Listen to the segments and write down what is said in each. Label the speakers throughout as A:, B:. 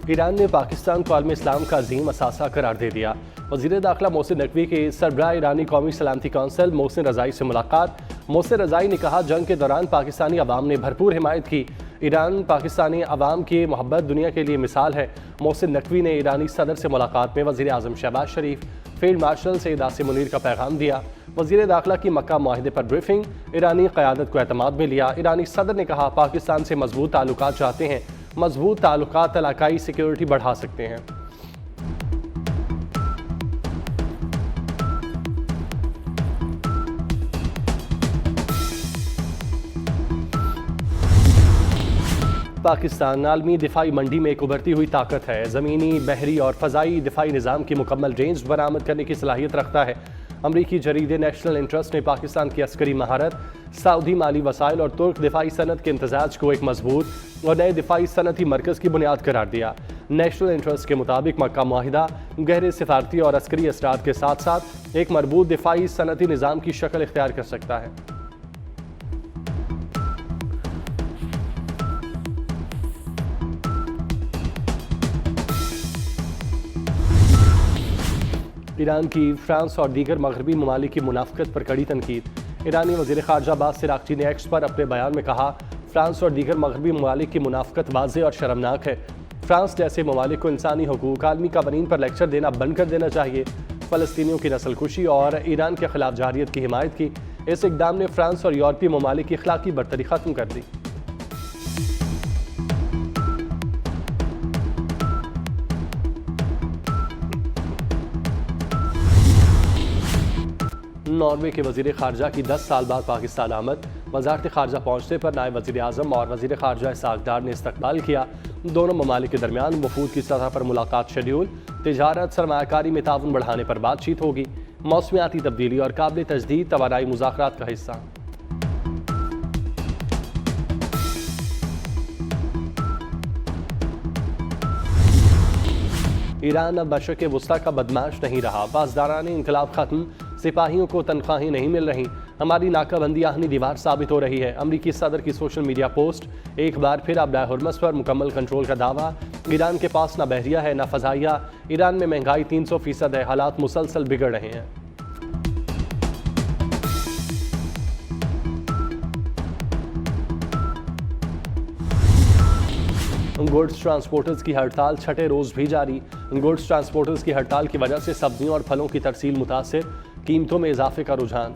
A: Iran ने पाकिस्तान को आलम इस्लाम का अजीम असासा करार दे दिया। वज़ीर दाखिला मोहसिन नकवी की सरबराह ईरानी कौमी सलामती कौंसिल मोहसिन रज़ाई से मुलाकात। मोहसिन रज़ाई ने कहा, जंग के दौरान पाकिस्तानी अवाम ने भरपूर हिमायत की। ईरान पाकिस्तानी अवाम की मोहब्बत दुनिया के लिए मिसाल है। मोहसिन नकवी ने ईरानी सदर से मुलाकात में वज़ीर आज़म शहबाज शरीफ, फील्ड मार्शल सैयद आसिम मुनीर का पैगाम दिया। वज़ीर दाखिला की मक्का मुआहिदे पर ब्रीफिंग, ईरानी क़यादत को एतमाद में लिया। ईरानी सदर ने कहा, पाकिस्तान से मजबूत ताल्लुकात चाहते हैं। मजबूत ताल्लुकात इलाकाई सिक्योरिटी बढ़ा सकते हैं। पाकिस्तान आलमी दिफाई मंडी में एक उभरती हुई ताकत है। ज़मीनी, बहरी और फ़ज़ाई दिफाई निज़ाम की मुकम्मल रेंज बरामद करने की सलाहियत रखता है। अमरीकी जरीदे नेशनल इंटरेस्ट ने पाकिस्तान की अस्करी महारत, सऊदी माली वसाइल और तुर्क दिफाई सनत के इम्तजाज को एक मजबूत और नए दिफाई सनती मरकज़ की बुनियाद करार दिया। नेशनल इंटरेस्ट के मुताबिक मक्का मुआहिदा गहरे सिफारती और अस्करी असरात के साथ साथ एक मरबूत दिफाई सनती निज़ाम की शक्ल इख्तियार कर सकता है। ईरान की फ्रांस और दीगर मगरबी ममालिक की मुनाफिकत पर कड़ी तनकीद। ईरानी वज़ीर ख़ारजा अब्बास सिरागची ने एक्स पर अपने बयान में कहा, फ्रांस और दीगर मगरबी ममालिक की मुनाफिकत वाज़ेह और शर्मनाक है। फ्रांस जैसे ममालिक को इंसानी हकूक़, आलमी कवानीन पर लेक्चर देना बंद कर देना चाहिए। फ़लस्तीनियों की नस्लकुशी और ईरान के खिलाफ जारियत की हिमायत की। इस इक़दाम ने फ्रांस और यूरोपीय ममालिक की अखलाकी बरतरी ख़त्म कर दी। नॉर्वे के वज़ीर ख़ारजा की 10 साल बाद पाकिस्तान आमद। वज़ारत ख़ारजा पहुँचने पर नायब वज़ीर आज़म और वज़ीर ख़ारजा सागदार ने इस्तकबाल किया। दोनों ममालिक के दरमियान वफूद की सतह पर मुलाकात शेड्यूल। तिजारत, सरमायाकारी में ताउन बढ़ाने पर बातचीत होगी। मौसमियाती तब्दीली और काबिल तजदीद तवानाई मुज़ाकरात का हिस्सा। ईरान अब मशरिक़ वुस्ता का बदमाश नहीं रहा। पासदारान इनकलाब ख़त्म, सिपाहियों को तनख्वाहें नहीं मिल रही। हमारी नाकाबंदी आहनी दीवार साबित हो रही है। अमरीकी सदर की सोशल मीडिया पोस्ट। एक बार फिर अब हुर्मस पर मुकम्मल कंट्रोल का दावा। ईरान के पास ना बहरिया है ना फ़ज़ाइया। ईरान में महंगाई 300% है। हालात मुसलसल बिगड़ रहे हैं। गुड्स ट्रांसपोर्टर्स की हड़ताल छठे रोज भी जारी। गुड्स ट्रांसपोर्टर्स की हड़ताल की वजह से सब्जियों और फलों की तरसील मुतासिर, कीमतों में इजाफे का रुझान।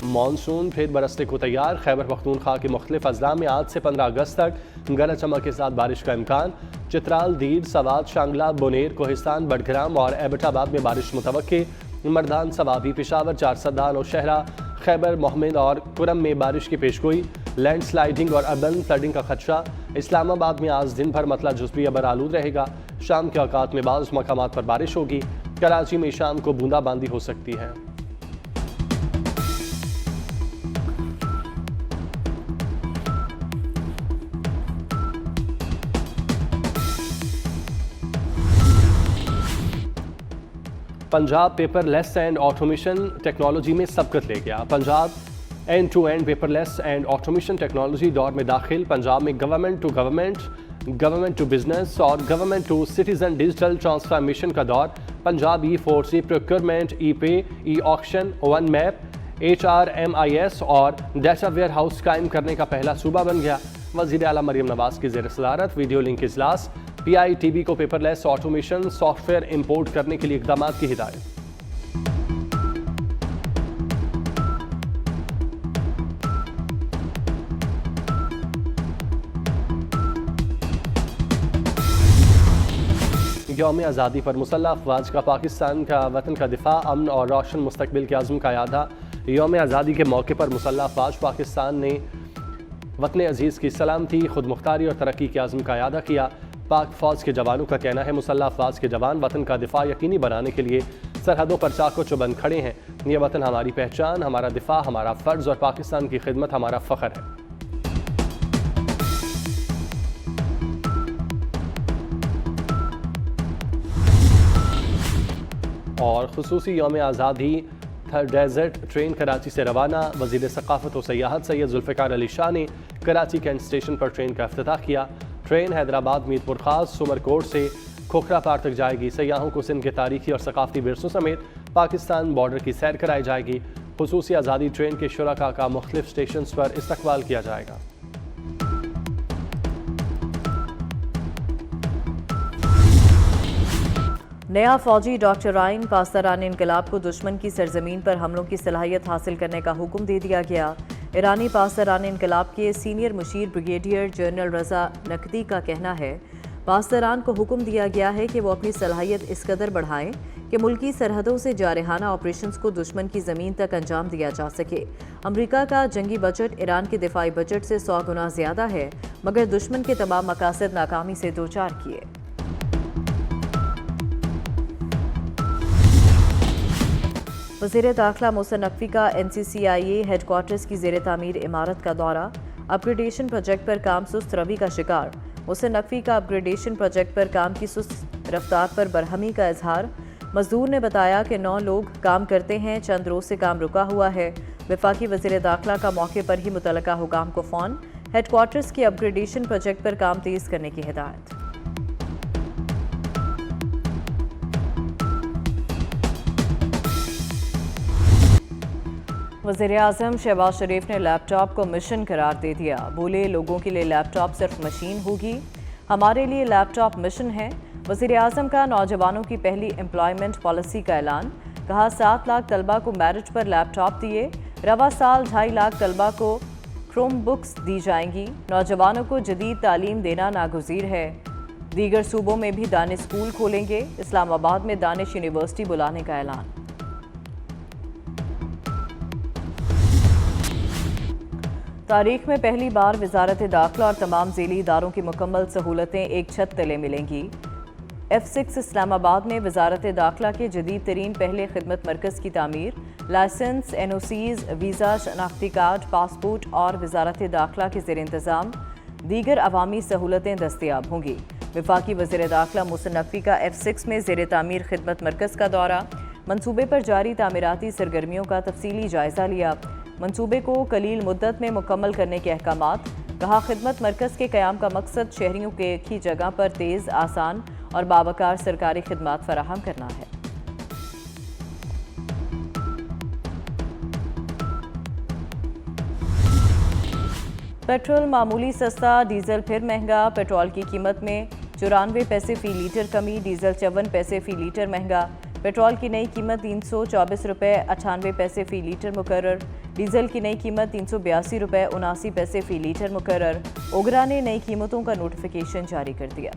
A: मानसून फिर बरसने को तैयार। खैबर पख्तूनख्वा के मुख्तलिफ अजला में आज से 15 अगस्त तक गरज चमक के साथ बारिश का इम्कान। चित्राल, दीर, सवात, शांगला, बोनेर, कोहिस्तान, बडग्राम और एबटाबाद में बारिश मुतवक्के। मर्दान, सवाबी, पेशावर, चारसद्दा, नौशहरा, खैबर मोहम्मद और कुरम में बारिश की पेशगोई। लैंडस्लाइडिंग और अर्बन फ्लडिंग का खदशा। इस्लामाबाद में आज दिन भर मतला जुज़वी अबर आलूद रहेगा। शाम के औकात में बाज़ मकामात पर बारिश होगी। कराची में शाम को बूंदाबांदी हो सकती है। Punjab paperless and automation technology में सबकत ले गया। Punjab end to end paperless and automation technology दौर में दाखिल। पंजाब में government to government, government to business और government to citizen digital transformation का दौर। पंजाब ई4सी, procurement, e pay, e auction, one map, HRMIS और डाटा वेयर हाउस कायम करने का पहला सूबा बन गया। वज़ीर आला मरियम नवाज की ज़ेर सदारत वीडियो लिंक इजलास। PITB को पेपरलेस ऑटोमेशन सॉफ्टवेयर इंपोर्ट करने के लिए इक़दाम की हिदायत। यौम आज़ादी पर मुसल्लह अफ़वाज का पाकिस्तान का वतन का दिफा, अमन और रोशन मुस्तकबिल के अज़्म का यादा। यौम आज़ादी के मौके पर मुसल्लह अफ़वाज पाकिस्तान ने वतन अज़ीज़ की सलामती, खुद मुख्तारी और तरक्की के अज़्म का यादा किया। पाक फ़ौज के जवानों का कहना है, मुसल्लह अफ़वाज के जवान वतन का दिफा यकीनी बनाने के लिए सरहदों पर चाको चौबंद खड़े हैं। यह वतन हमारी पहचान, हमारा दिफा, हमारा फ़र्ज़ और पाकिस्तान की खिदमत हमारा फ़ख्र है। और खुसूसी यौम आज़ादी डेजर्ट ट्रेन कराची से रवाना। वज़ीर सकाफ़त व सयाहत सैयद जुल्फ़िकार अली शाह ने कराची कैंट स्टेशन पर ट्रेन का इफ्तिताह किया। ट्रेन हैदराबाद मीरपुर खास सुमरकोट से खोखरा पार तक जाएगी। सयाहों को सिंध के तारीखी और सकाफती विरसों समेत पाकिस्तान बॉर्डर की सैर कराई जाएगी। खुसूसी आज़ादी ट्रेन के शुरका का मुख्तलिफ स्टेशन पर इस्तकबाल किया जाएगा।
B: नया फौजी डॉक्टराइन पासदारान इनकलाब को दुश्मन की सरजमीन पर हमलों की सलाहियत हासिल करने का हुक्म दे दिया गया। ईरानी पासदारान इनकलाब के सीनियर मुशीर ब्रिगेडियर जनरल रजा नकदी का कहना है, पासदारान को हुक्म दिया गया है कि वो अपनी सलाहियत इस कदर बढ़ाएं कि मुल्की सरहदों से जारहाना ऑपरेशंस को दुश्मन की ज़मीन तक अंजाम दिया जा सके। अमरीका का जंगी बजट ईरान के दिफाई बजट से 100 गुना ज़्यादा है, मगर दुश्मन के तमाम मकासद नाकामी से दो चार किए। वज़ीर दाखिला मोहसिन नकवी का NCCIA हेडक्वार्टर्स की ज़ेर तामीर इमारत का दौरा। अपग्रेडेशन प्रोजेक्ट पर काम सुस्त रवि का शिकार। मोहसिन नकवी का अपग्रेडेशन प्रोजेक्ट पर काम की सुस्त रफ्तार पर बरहमी का इजहार। मजदूर ने बताया कि 9 लोग काम करते हैं, चंद रोज से काम रुका हुआ है। वफाकी वज़ीर दाखिला का मौके पर ही मुतलका हुकाम को फ़ोन। हेडक्वार्टर्स के अपग्रेडेशन प्रोजेक्ट पर काम तेज़ करने की हिदायत। वज़ीर-ए-आज़म शहबाज शरीफ ने लैपटॉप को मिशन करार दे दिया। बोले, लोगों के लिए लैपटॉप सिर्फ मशीन होगी, हमारे लिए लैपटॉप मिशन है। वज़ीर-ए-आज़म का नौजवानों की पहली एम्प्लॉयमेंट पॉलिसी का ऐलान। कहा, 7 लाख तलबा को मेरिट पर लैपटॉप दिए। रवा साल 2.5 लाख तलबा को क्रोम बुक्स दी जाएंगी। नौजवानों को जदीद तालीम देना नागुज़ीर है। दीगर सूबों में भी दानिश स्कूल खोलेंगे। इस्लामाबाद में दानिश यूनिवर्सिटी बुलाने का ऐलान। तारीख में पहली बार वजारत दाखिला और तमाम ज़ेली इदारों की मुकम्मल सहूलतें एक छत तले मिलेंगी। F6 इस्लामाबाद में वजारत दाखिला के जदीद तरीन पहले खिदमत मरकज़ की तामीर। लाइसेंस, NOCs, वीज़ा, शनाख्ती कार्ड, पासपोर्ट और वजारत दाखिला के ज़ेर इंतज़ाम दीगर अवामी सहूलतें दस्तियाब होंगी। वफाकी वज़ीर दाखिला मोहसिन नकवी का F6 में ज़ेर तामीर खिदमत मरकज़ का दौरा। मनसूबे पर जारी तामीराती सरगर्मियों का तफसीली जायज़ा लिया। मंसूबे को कलील मुद्दत में मुकम्मल करने के अहकामात। कहा, खिदमत मरकज़ के क़याम का मकसद शहरियों के एक ही जगह पर तेज़, आसान और बावकार सरकारी खिदमात फराहम करना है। पेट्रोल मामूली सस्ता, डीजल फिर महंगा। पेट्रोल की कीमत में 94 पैसे फ़ी लीटर कमी, डीजल 54 पैसे फ़ी लीटर महंगा। पेट्रोल की नई कीमत 324 रुपये 98 पैसे फ़ी लीटर मुकर्रर। डीजल की नई कीमत 382 रुपये 79 पैसे फ़ी लीटर मुकर्रर। ओगरा ने नई कीमतों का नोटिफिकेशन जारी कर दिया।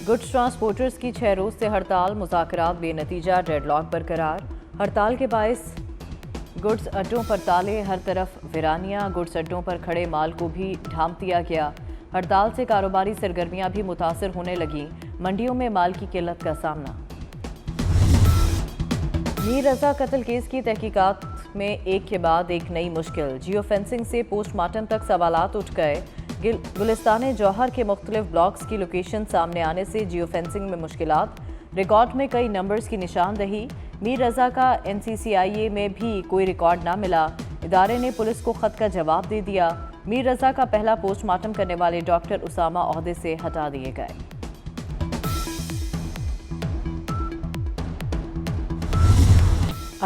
B: गुड्स ट्रांसपोर्टर्स की 6 रोज़ से हड़ताल, मुज़ाकरात बेनतीजा, डेडलॉक बरकरार। हड़ताल के बायस गुड्स अड्डों पर ताले, हर तरफ वीरानियां। गुड्स अड्डों पर खड़े माल को भी ढांप दिया गया। हड़ताल से कारोबारी सरगर्मियां भी मुतासर होने लगी। मंडियों में माल की किल्लत का सामना। मीर रजा कत्ल केस की तहकीकात में एक के बाद एक नई मुश्किल। जियो फेंसिंग से पोस्टमार्टम तक सवालात उठ गए। गुलिस्तान जौहर के मुख्तलिफ ब्लॉक्स की लोकेशन सामने आने से जियो फेंसिंग में मुश्किलात। रिकॉर्ड में कई नंबर्स की निशानदही। मीर रजा का NCCIA में भी कोई रिकॉर्ड ना मिला। इदारे ने पुलिस को खत का जवाब दे दिया। मीर रजा का पहला पोस्टमार्टम करने वाले डॉक्टर उसामा ओहदे से हटा दिए गए।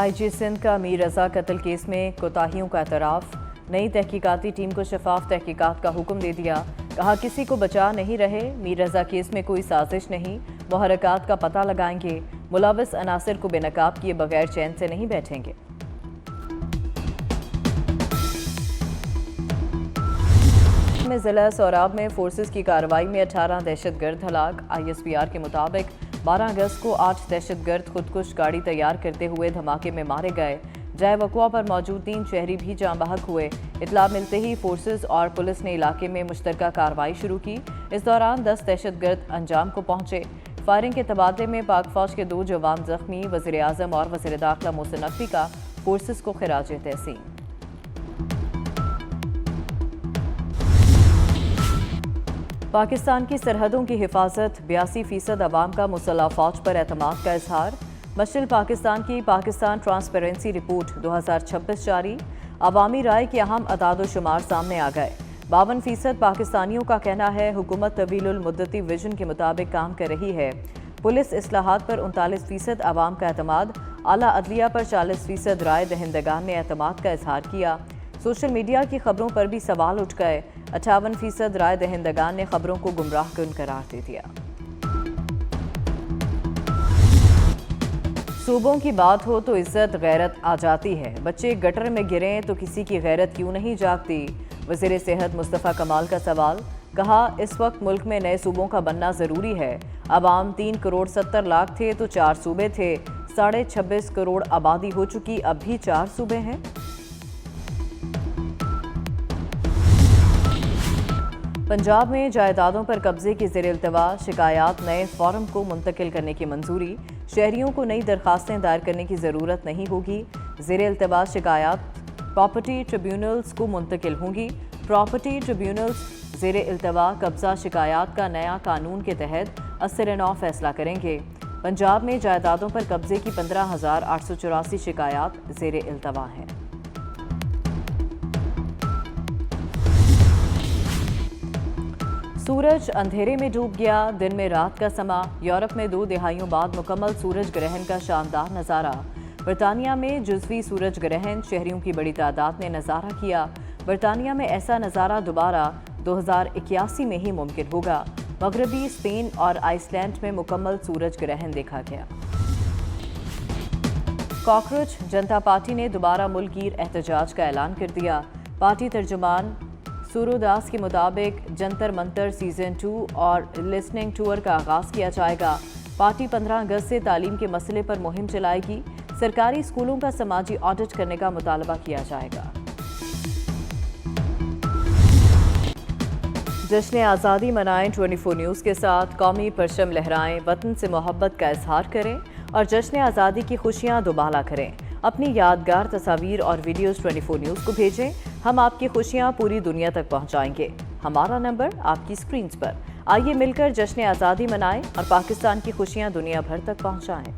B: IG सिंध का मीर रजा कत्ल केस में कोताहियों का एतराफ़। नई तहकीकाती टीम को शफाफ तहकीकात का हुक्म दे दिया। कहा, किसी को बचा नहीं रहे। मीर रजा केस में कोई साजिश नहीं। मुहर्रकात का पता लगाएंगे। मुलविस अनासर को बेनकाब किए बगैर चैन से नहीं बैठेंगे। में ज़िला सोराब में फोर्सेस की कार्रवाई में 18 दहशतगर्द हलाक। ISPR के मुताबिक 12 अगस्त को 8 दहशतगर्द खुदकुश गाड़ी तैयार करते हुए धमाके में मारे गए। जाए वक़ुआ पर मौजूद 3 शहरी भी जाँ बहक हुए। इतला मिलते ही फोर्सेस और पुलिस ने इलाके में मुश्तरका कार्रवाई शुरू की। इस दौरान 10 दहशतगर्द अंजाम को पहुंचे। फायरिंग के तबादले में पाक फौज के 2 जवान जख्मी। वज़ीर-ए-आज़म और वज़ीर दाखिला मोहसिन नकवी का फोर्सेस को खिराज तहसीन। पाकिस्तान की सरहदों की हिफाजत 82% अवाम का मुसल्लह फौज पर एतमाद का इजहार। मशरिल पाकिस्तान की पाकिस्तान ट्रांसपेरेंसी रिपोर्ट 2026 जारी। अवामी राय के अहम अदाद-ओ-शुमार सामने आ गए। 52% पाकिस्तानियों का कहना है हुकूमत तवीलुल मुद्दती विजन के मुताबिक काम कर रही है। पुलिस इस्लाहात पर 39% अवाम का एतमाद। आला अदलिया पर 40% राय दहिंदगान ने एतमाद का इजहार किया। सोशल मीडिया की खबरों पर भी सवाल उठ गए। 58% राय दहिंदगान ने खबरों को गुमराहकुन करार दे दिया। सूबों की बात हो तो इज्जत गैरत आ जाती है। बच्चे गटर में गिरें तो किसी की गैरत क्यों नहीं जागती। वज़ीर सेहत मुस्तफ़ा कमाल का सवाल। कहा, इस वक्त मुल्क में नए सूबों का बनना ज़रूरी है। अवाम 3 करोड़ 70 लाख थे तो 4 सूबे थे। 26.5 करोड़ आबादी हो चुकी, अब भी 4 सूबे हैं। पंजाब में जायदादों पर कब्जे की ज़ेर-ए-इल्तवा शिकायत नए फॉर्म को मुंतकिल करने की मंजूरी। शहरियों को नई दरखास्तें दायर करने की ज़रूरत नहीं होगी। ज़ेर-ए-इल्तवा शिकायत प्रॉपर्टी ट्रिब्यूनल्स को मुंतकिल होंगी। प्रॉपर्टी ट्रिब्यूनल्स ज़ेर-ए-इल्तवा कब्जा शिकायत का नया कानून के तहत असर-ए-नौ फैसला करेंगे। पंजाब में जायदादों पर कब्जे की 15,884 शिकायत ज़ेर-ए-इल्तवा हैं। सूरज अंधेरे में डूब गया, दिन में रात का समा। यूरोप में 2 दिहाइयों बाद मुकम्मल सूरज ग्रहण का शानदार नज़ारा। बरतानिया में जुज़वी सूरज ग्रहण, शहरियों की बड़ी तादाद ने नज़ारा किया। बरतानिया में ऐसा नज़ारा दोबारा 2081 में ही मुमकिन होगा। मगरबी स्पेन और आइसलैंड में मुकम्मल सूरज ग्रहण देखा गया। कॉकरोच जनता पार्टी ने दोबारा मुल्कगीर एहतजाज का ऐलान कर दिया। पार्टी तर्जुमान सूरोदास के मुताबिक जंतर मंतर सीजन 2 और लिसनिंग टूर का आगाज किया जाएगा। पार्टी 15 अगस्त से तालीम के मसले पर मुहिम चलाएगी। सरकारी स्कूलों का समाजी ऑडिट करने का मुतालबा किया जाएगा। जश्न आज़ादी मनाएं 24 न्यूज़ के साथ। कौमी परचम लहराएं, वतन से मोहब्बत का इजहार करें और जश्न आज़ादी की खुशियां दोबाला करें। अपनी यादगार तस्वीर और वीडियोस 24 न्यूज़ को भेजें। हम आपकी खुशियां पूरी दुनिया तक पहुंचाएंगे। हमारा नंबर आपकी स्क्रीन पर। आइए मिलकर जश्न आज़ादी मनाएं और पाकिस्तान की खुशियां दुनिया भर तक पहुंचाएं।